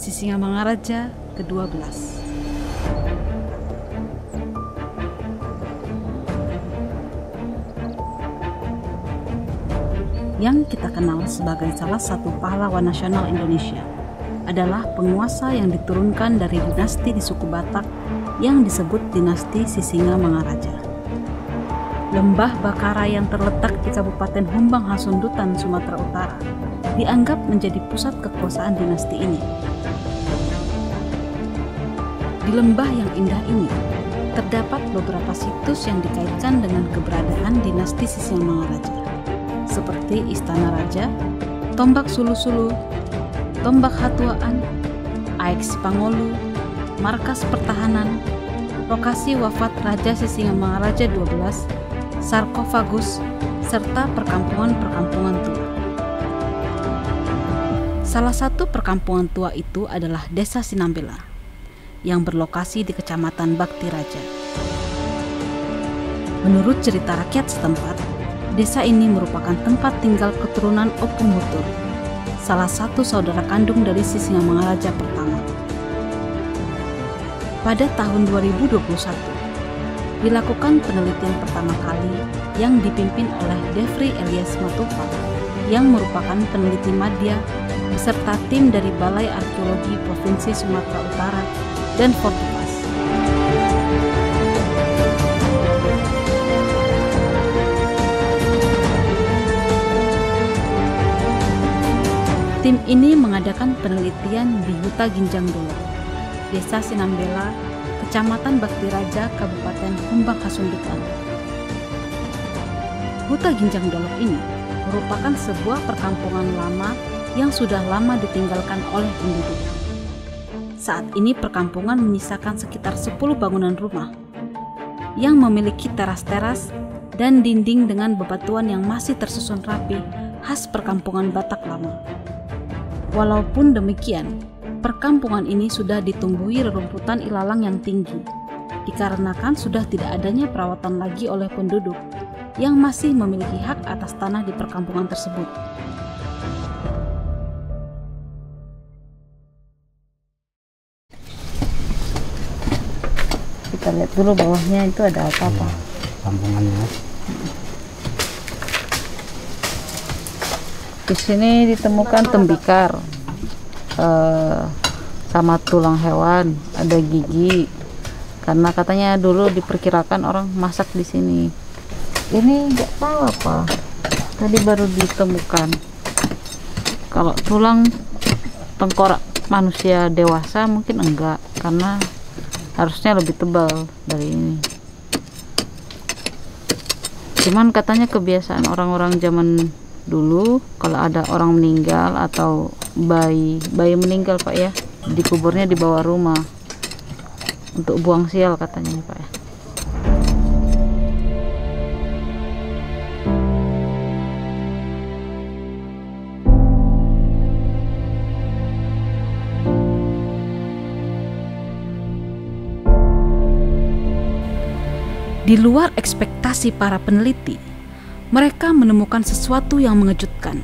Sisingamangaraja ke-12. Yang kita kenal sebagai salah satu pahlawan nasional Indonesia adalah penguasa yang diturunkan dari dinasti di suku Batak yang disebut dinasti Sisingamangaraja. Lembah Bakara yang terletak di Kabupaten Humbang Hasundutan, Sumatera Utara, dianggap menjadi pusat kekuasaan dinasti ini. Di lembah yang indah ini, terdapat beberapa situs yang dikaitkan dengan keberadaan dinasti Sisingamangaraja, seperti Istana Raja, Tombak Sulu-Sulu, Tombak Hatuaan, Aek Sipangolu, Markas Pertahanan, lokasi wafat Raja Sisingamangaraja 12, sarkofagus, serta perkampungan-perkampungan tua. Salah satu perkampungan tua itu adalah Desa Sinambela, yang berlokasi di Kecamatan Bakti Raja. Menurut cerita rakyat setempat, desa ini merupakan tempat tinggal keturunan Opung Mutur, salah satu saudara kandung dari Sisingamangaraja pertama. Pada tahun 2021, dilakukan penelitian pertama kali yang dipimpin oleh Devri Elias Matova, yang merupakan peneliti madya beserta tim dari Balai Arkeologi Provinsi Sumatera Utara dan Fortipas. Tim ini mengadakan penelitian di Huta Ginjang Dolok, Desa Sinambela, Kecamatan Bakti Raja, Kabupaten Humbang Hasundutan. Huta Ginjang Dolok ini merupakan sebuah perkampungan lama yang sudah lama ditinggalkan oleh penduduk. Saat ini perkampungan menyisakan sekitar 10 bangunan rumah yang memiliki teras-teras dan dinding dengan bebatuan yang masih tersusun rapi khas perkampungan Batak lama. Walaupun demikian, perkampungan ini sudah ditumbuhi rerumputan ilalang yang tinggi, dikarenakan sudah tidak adanya perawatan lagi oleh penduduk yang masih memiliki hak atas tanah di perkampungan tersebut. Kita lihat dulu bawahnya itu ada apa-apa. Kampungannya. Di sini ditemukan tembikar, sama tulang hewan, ada gigi. Karena katanya dulu diperkirakan orang masak di sini. Ini nggak tahu apa. Tadi baru ditemukan. Kalau tulang tengkorak manusia dewasa mungkin enggak, karena harusnya lebih tebal dari ini. Cuman katanya kebiasaan orang-orang zaman dulu kalau ada orang meninggal atau bayi meninggal Pak ya, dikuburnya di bawah rumah untuk buang sial katanya Pak ya. Di luar ekspektasi para peneliti, mereka menemukan sesuatu yang mengejutkan.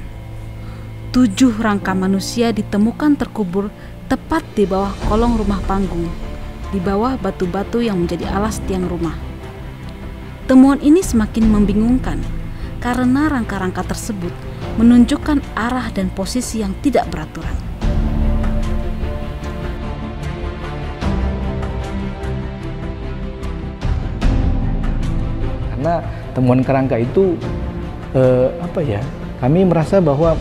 7 rangka manusia ditemukan terkubur tepat di bawah kolong rumah panggung, di bawah batu-batu yang menjadi alas tiang rumah. Temuan ini semakin membingungkan karena rangka-rangka tersebut menunjukkan arah dan posisi yang tidak beraturan. Karena temuan kerangka itu kami merasa bahwa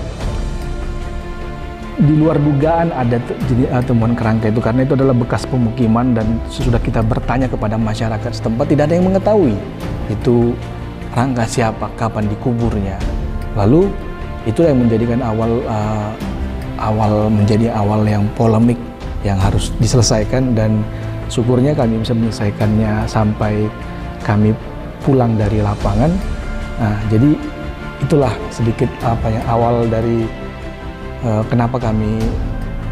di luar dugaan ada temuan kerangka itu, karena itu adalah bekas pemukiman dan sesudah kita bertanya kepada masyarakat setempat tidak ada yang mengetahui itu rangka siapa, kapan dikuburnya. Lalu itu yang menjadikan menjadi awal yang polemik yang harus diselesaikan, dan syukurnya kami bisa menyelesaikannya sampai kami pulang dari lapangan. Nah, jadi itulah sedikit awal dari kenapa kami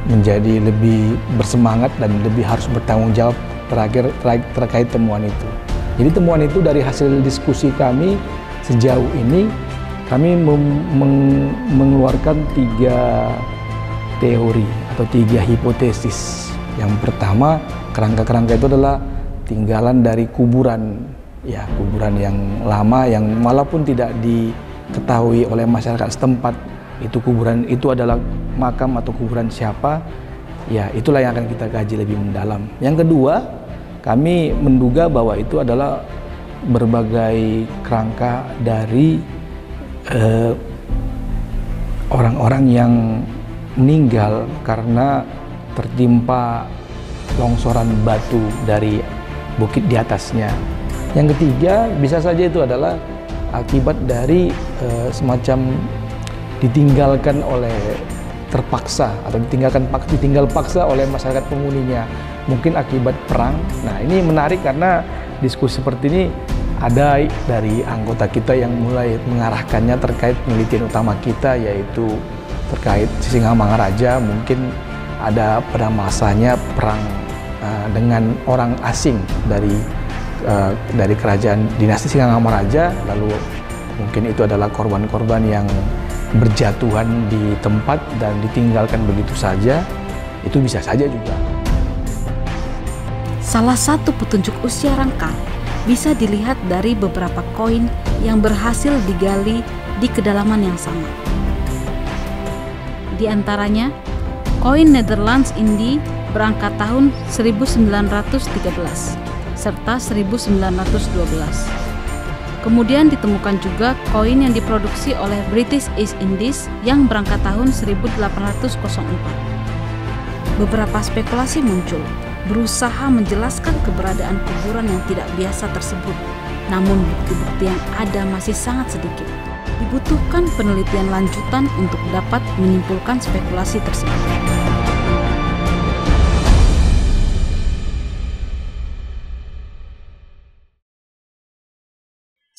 menjadi lebih bersemangat dan lebih harus bertanggung jawab terkait temuan itu. Jadi temuan itu dari hasil diskusi kami sejauh ini, kami mengeluarkan 3 teori atau 3 hipotesis. Yang pertama, kerangka-kerangka itu adalah tinggalan dari kuburan, ya kuburan yang lama yang walaupun tidak diketahui oleh masyarakat setempat itu kuburan itu adalah makam atau kuburan siapa, ya itulah yang akan kita kaji lebih mendalam. Yang kedua, kami menduga bahwa itu adalah berbagai kerangka dari orang-orang yang meninggal karena tertimpa longsoran batu dari bukit di atasnya. Yang ketiga, bisa saja itu adalah akibat dari semacam ditinggalkan oleh terpaksa atau ditinggal paksa oleh masyarakat penghuninya, mungkin akibat perang. Nah, ini menarik karena diskusi seperti ini ada dari anggota kita yang mulai mengarahkannya terkait penelitian utama kita, yaitu terkait Sisingamangaraja. Mungkin ada pada masanya perang dengan orang asing dari kerajaan dinasti Sisingamangaraja, lalu mungkin itu adalah korban-korban yang berjatuhan di tempat dan ditinggalkan begitu saja. Itu bisa saja juga. Salah satu petunjuk usia rangka bisa dilihat dari beberapa koin yang berhasil digali di kedalaman yang sama. Di antaranya, koin Netherlands Indi berangka tahun 1913 serta 1912. Kemudian ditemukan juga koin yang diproduksi oleh British East Indies yang berangka tahun 1804. Beberapa spekulasi muncul berusaha menjelaskan keberadaan kuburan yang tidak biasa tersebut. Namun bukti-bukti yang ada masih sangat sedikit. Dibutuhkan penelitian lanjutan untuk dapat menyimpulkan spekulasi tersebut.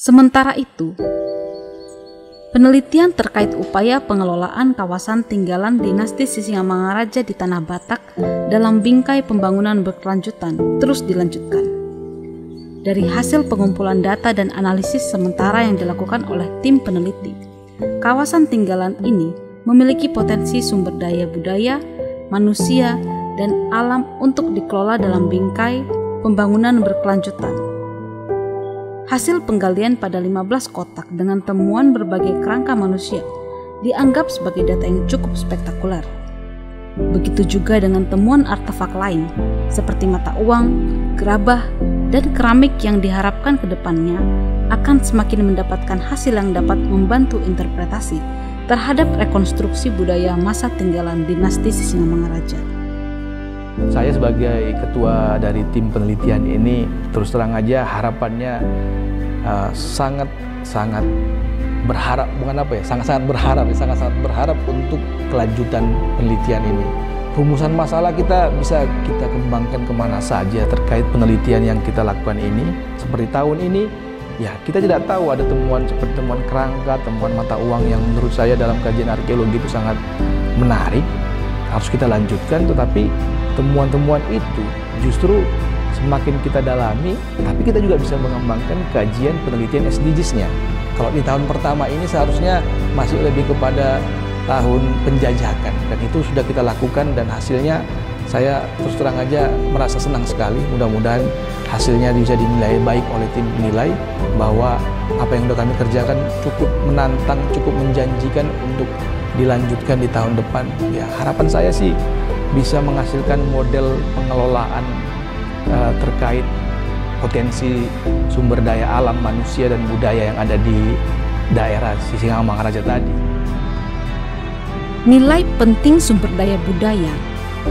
Sementara itu, penelitian terkait upaya pengelolaan kawasan tinggalan dinasti Sisingamangaraja di Tanah Batak dalam bingkai pembangunan berkelanjutan terus dilanjutkan. Dari hasil pengumpulan data dan analisis sementara yang dilakukan oleh tim peneliti, kawasan tinggalan ini memiliki potensi sumber daya budaya, manusia, dan alam untuk dikelola dalam bingkai pembangunan berkelanjutan. Hasil penggalian pada 15 kotak dengan temuan berbagai kerangka manusia dianggap sebagai data yang cukup spektakuler. Begitu juga dengan temuan artefak lain seperti mata uang, gerabah, dan keramik yang diharapkan ke depannya akan semakin mendapatkan hasil yang dapat membantu interpretasi terhadap rekonstruksi budaya masa tinggalan dinasti Sisingamangaraja. Saya sebagai ketua dari tim penelitian ini terus terang aja harapannya sangat berharap, sangat berharap untuk kelanjutan penelitian ini. Rumusan masalah kita bisa kita kembangkan kemana saja terkait penelitian yang kita lakukan ini. Seperti tahun ini, ya kita tidak tahu ada temuan seperti temuan kerangka, temuan mata uang yang menurut saya dalam kajian arkeologi itu sangat menarik, harus kita lanjutkan. Tetapi temuan-temuan itu justru semakin kita dalami, tapi kita juga bisa mengembangkan kajian penelitian SDGs-nya. Kalau di tahun pertama ini seharusnya masih lebih kepada tahun penjajakan, dan itu sudah kita lakukan dan hasilnya saya terus terang aja merasa senang sekali. Mudah-mudahan hasilnya bisa dinilai baik oleh tim penilai, bahwa apa yang sudah kami kerjakan cukup menantang, cukup menjanjikan untuk dilanjutkan di tahun depan. Ya, harapan saya sih bisa menghasilkan model pengelolaan terkait potensi sumber daya alam, manusia, dan budaya yang ada di daerah Sisingamangaraja tadi. Nilai penting sumber daya budaya,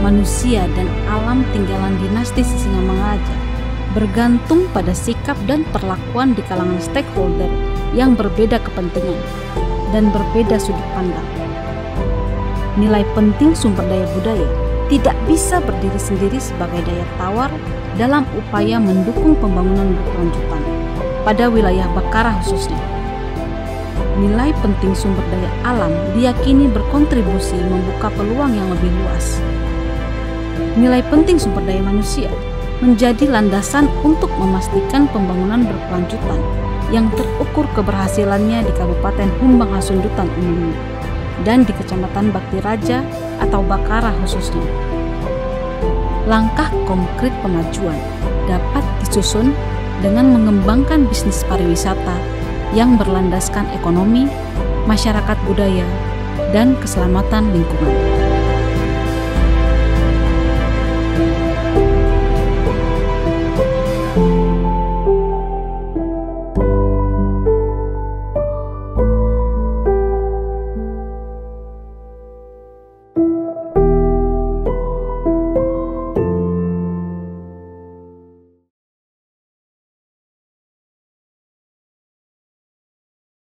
manusia, dan alam tinggalan dinasti Sisingamangaraja bergantung pada sikap dan perlakuan di kalangan stakeholder yang berbeda kepentingan dan berbeda sudut pandang. Nilai penting sumber daya budaya tidak bisa berdiri sendiri sebagai daya tawar dalam upaya mendukung pembangunan berkelanjutan pada wilayah Bakara khususnya. Nilai penting sumber daya alam diyakini berkontribusi membuka peluang yang lebih luas. Nilai penting sumber daya manusia menjadi landasan untuk memastikan pembangunan berkelanjutan yang terukur keberhasilannya di Kabupaten Humbang Hasundutan umumnya dan di Kecamatan Bakti Raja atau Bakara khususnya. Langkah konkret pemajuan dapat disusun dengan mengembangkan bisnis pariwisata yang berlandaskan ekonomi, masyarakat budaya, dan keselamatan lingkungan.